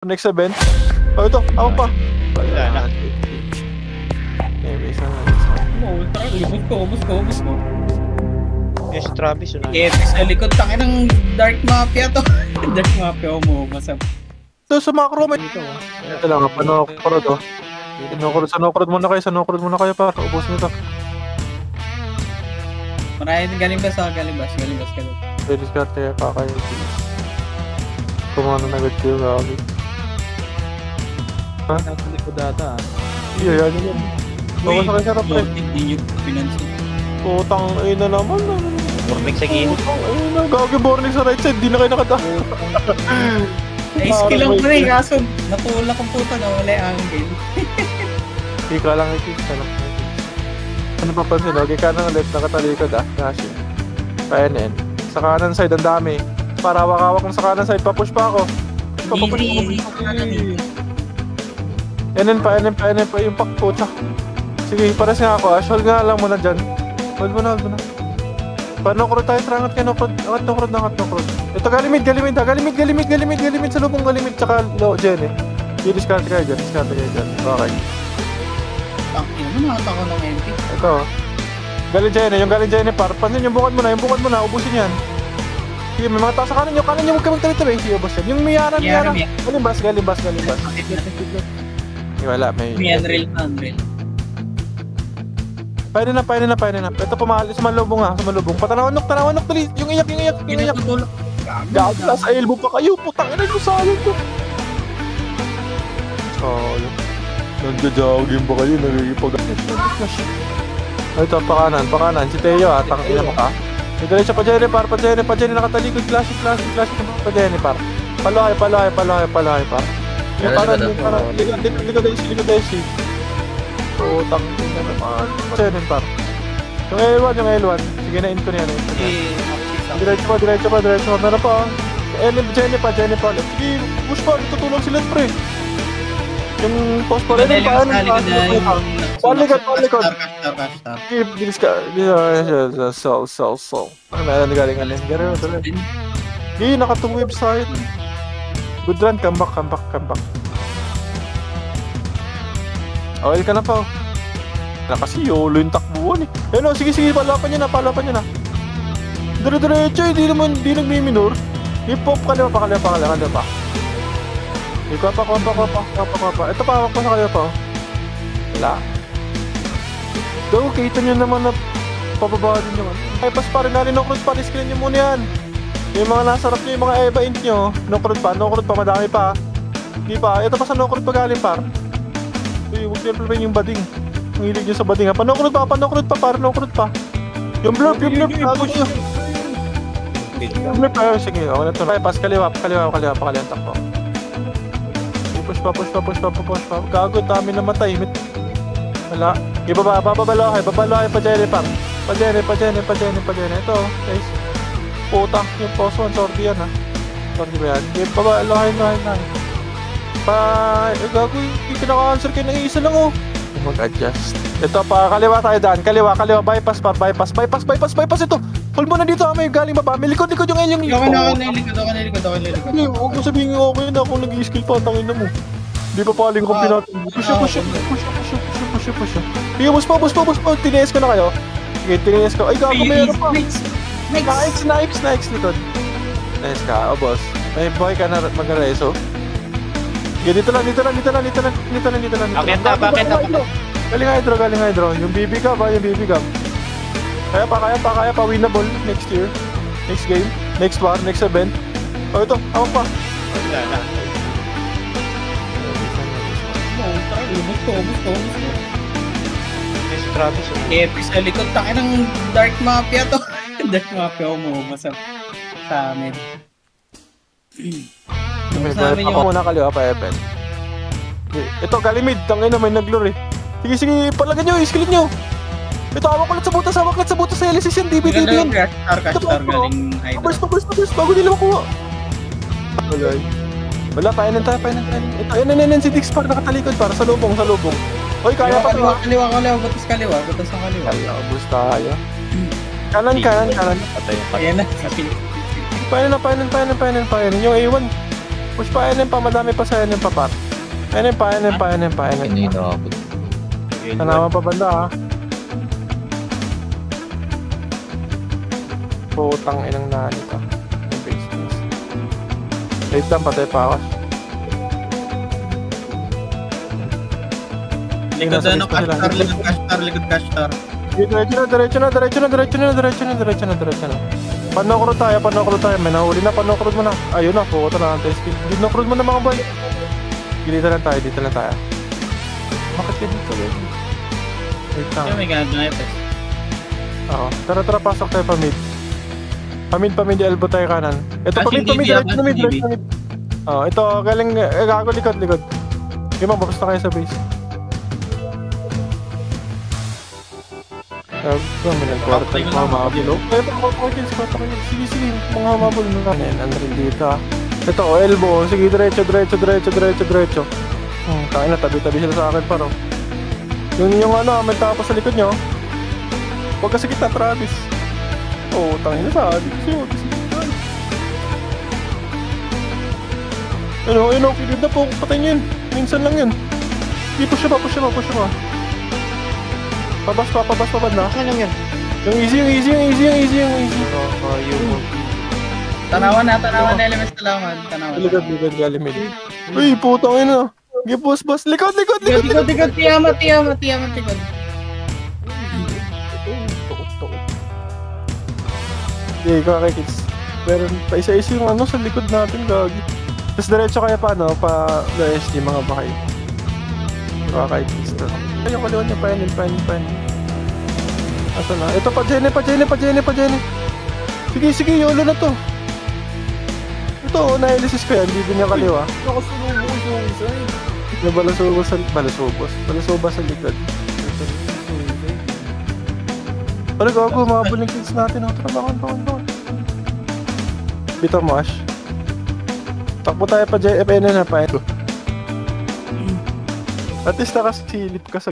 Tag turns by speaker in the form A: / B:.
A: Next event. Oh, ito. Ako pa.
B: Wala na.
A: Eh, may isa na.
C: Ubus ko.
B: Yes, Travis.
C: Sa likod, tangin ng Dark Mafia to. Dark Mafia, umuubos.
A: Ito sa macro, may ito. Ito lang, panokrod oh. Sanokrod muna kayo para ubos nito.
C: Marami galing ba sa galibas.
A: Pwede diskarte pa kayo. Kumano na agad kayo gagi. Ha?
B: Nasa likod data.
A: Iya, yan yun. Bawa sa kayo sarap eh.
C: Hindi nyo pinansin.
A: Putang ina naman.
B: Forming sa gilid.
A: Putang ina, gagi Bornix sa right side. Di na kayo nakata.
C: Ay, skill lang ko na eh. Kaso, natulak ang puta na wala yung angle.
A: Ika lang ikita lang. Ano pa pansin? Okay, kanan ulit. Nakatalikod ah. Kasi. PNN. Sa kanan side, ang dami. Para hawak-hawak kong sa kanan side. Papush pa ako.
C: Easy.
A: NN pa yung pakputa. Sige, pares nga ako. Hold nga lang muna dyan. Hold mo na. Panokrod tayo, trangat kayo, nokrod. Angat nokrod. Ito, galimid sa lubong galimid. Tsaka low, Jen eh. Diskarte kayo dyan. Okay.
C: Tangin mo, nakata ko ng MP.
A: Ito. Galing Jen eh. Pansin yung bukad mo na. Ubusin yan. Sige, may mga tao sa kanan nyo. Huwag ka magtabi-tabi. Sige, ubos yan. Yung miyaran. Galimbas. Wala, may...
C: Unreal.
A: Pwede na. Ito pumahal, sumalubong. Patanawanok, tuloy. Yung iyak. Gawag na sa elbow pa kayo. Putang ina yung sayang ko. Sayang. Nagja-jogging ba kayo? Nagigipag... Ito, pakanan. Si Teo tangina mo ka. Diretso pa Jennifer. Nakatalikod. Classic. Pa Jennifer. Palohay pa. Yung parang likod IC. So, tangina naman. Jennifer. Yung L1. Sige, na-in ko niya. Diretso pa. Meron pa. Jennifer. Sige, push pa. Tutulong sila, pre. Yung post pa rin. Palikod. Sige, bilis ka. So. Ano meron galing. Sige, naka-2 website. Good run, come back. Oil ka na pa. Kasi YOLO yung takbuhan eh. Ano, sige, palapan niya na. Dire-diretso, hindi nagmiminor. Hip-hop, kaliwa pa. Kuwapa. Ito pa, hawak pa sa kaliwa pa. Wala. Daw, kita nyo naman na pababa din naman. Ay, pas pa rin natin, no-crowd pa, screen nyo muna yan. Yung mga nasarap nyo, yung mga EVA int nyo, no-crowd pa, madami pa. Hindi pa, ito pa sa no-crowd pa galing par. Uy, huwag nyo rin yung bading. Ang hilig nyo sa bading ha. No-crowd pa. Yung blurp, bago nyo. Yung blurp, sige, ako na ito. Ay, pas, kaliwa, takbo. Push pa. Gago, dami namatay. Wala. Babalohay pa Jennifer. Pa Jennifer. Ito, guys. Putang, yung post 1, sorry yan ha. Sorry ba yan? Babalohay. Gago, yung pinaka-answer kayo ng isa lang oh. Mag-adjust. Ito pa, kaliwa tayo daan. Kaliwa. Bypass ito. Hold mo na dito ha, may galing baba. May likod yung inyong likod.
C: Ako na likod.
A: Hindi, huwag mo sabihin nga okay na kung nag-i-skill pa, tangin na mo. Hindi pa paling kung pinatong. Push. Sige, bus pa. Tinies ko na kayo. Sige, tinies ko. Ay, gago, mayroon pa. Snipes likod. Nice ka, boss. May buhay ka na mag-reso. Sige, dito lang.
B: Bakit?
A: Galing hydro. Yung BB ka ba? Kaya pa. Winnable next year. Next game. Next war. Next event. Oh, ito. Awak pa.
B: Wala na.
C: Ubus ko.
B: Yes, Travis.
C: Sa likod, tangin ng Dark Mafia to. Dark Mafia, umuubos sa amin.
A: Ako muna kaliwa pa, Epen. Ito, galimid. Tangin na may naglure. Sige, palagyan nyo, iskilit nyo. Ito, hawak ulit sa butas sa LSS yan, DB yan.
C: Star galing Hydra.
A: Burst, bago nila makuha. Wala, painan tayo. Ito, yan, si Dixpar, nakatalikod para sa lubong. Hoy, kaya pa.
C: Kaliwa, butas ang kaliwa.
A: Kaya, bus tayo. Kanan.
B: Patay.
C: Ayan na, sa
A: Painan. Yung A1. Push pa, NM pa, madami pa sa NM pa, par. NM pa.
D: Ano yung nakapag?
A: Tanawan pa banda, ha. Putang inang nani ka. Wait lang, patay pa ako.
C: Likod ano, cash star.
A: Diretso na. Panokro tayo. May nahuli na, panokro mo na. Ayun na, puto na ang test kill. Dinokro mo na mga boy. Dito lang tayo. Bakit ka dito, baby? Wait lang.
C: Yung may ganap na ito.
A: Oo. Tara, pasok tayo pa mid. Pamid, elbow tayo kanan. Ito, pamid, diretso na mid. Oo, ito, galing, gago, likod. Okay, mababas na kayo sa base. May nag-quarter mga humabol. Sige, mga humabol na. Andrin dito, ha. Ito, elbow. Sige, diretso. Tayo na, tabi-tabi sila sa akin, paro. Yung ano, may tapos sa likod nyo. Huwag kasi kita, Travis. Tangin na sa adik siya. Ano, kilid na po. Patay nyo yun. Minsan lang yun. Sige, push pa. Pabas pa na.
B: Saan lang yan?
A: Yung easy.
C: Tanawan na elements talaman.
A: Ligad, galimid. Uy, putang ina. Sige, boss. Likod.
C: Likod. Tiyamat. Likod.
A: Okay, kakikits. Pero pa isa-isa yung ano sa likod natin, gagi. Tapos diretso kaya pa, no? Pa SD, mga bakay. Kakikits na. Ay, yung kaliwan niya, painin. Asa na? Ito, pa Jenny. Sige, YOLO na to. Ito, na-elisis ko yan, hindi niya kaliwa.
D: Nakasulubos yung isa eh.
A: May balasubas sa likod. Ano gago, mahabol yung kills natin. Bangon. Bitaw mo, Ash. Takbo tayo pa dyan, FNN na pa. At least nakasilip ka sa